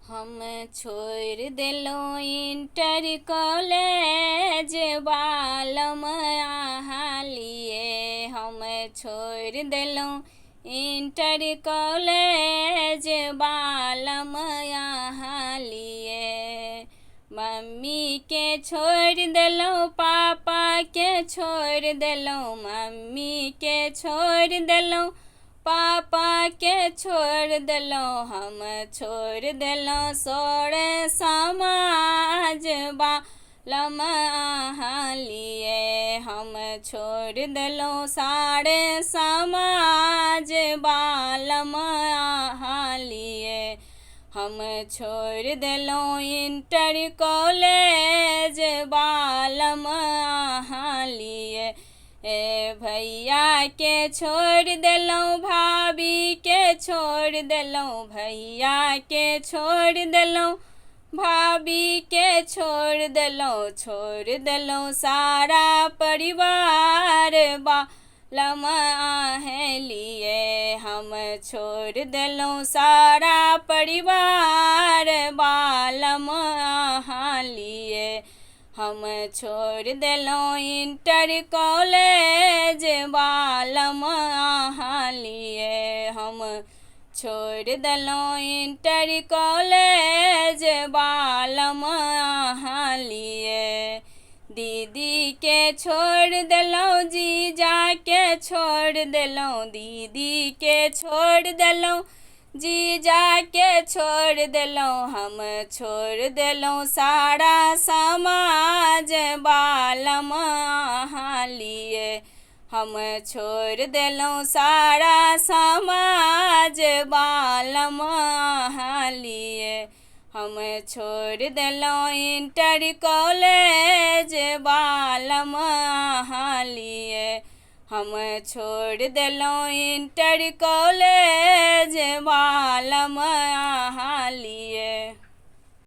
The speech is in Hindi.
हम छोड़ देलो इंटर कॉलेज बालम अहाँ लिए। हम छोड़ देलो इंटर कॉलेज बालम अहाँ लिए। मम्मी के छोड़ देलो, पापा के छोड़ देलो, मम्मी के छोड़ देलो, पापा के छोड़ देलो। हम छोड़ देलो सोरे समाज बालम अहाँ लिए। हम छोड़ देलो सारे समाज बालम अहाँ लिए। हम छोड़ देलो इंटर कॉलेज बालम अहाँ लिए। ए भैया के छोड़ देलो, भाभी के छोड़ देलो, भैया के छोड़ देलो, भाभी के छोड़ देलो सारा परिवार बालम अहाँ लिए। हम छोड़ देलो सारा परिवार बालम अहाँ लिए। हम छोड़ देलो इंटर कॉलेज बालम अहाँ लिए। हम छोड़ देलो इंटर कॉलेज बालम अहाँ लिए। दीदी के छोड़ देलो, जीजा के छोड़ देलो, दीदी के छोड़ देलो, जीजा के छोड़ देलो। हम छोड़ देलो सारा समाज बालम अहाँ लिए। हम छोड़ देलो सारा समाज बालम अहाँ लिए। हम छोड़ देलो इंटर कॉलेज बालम अहाँ लिए। हम छोड़ देलो इंटर कॉलेज बालम अहाँ लिए।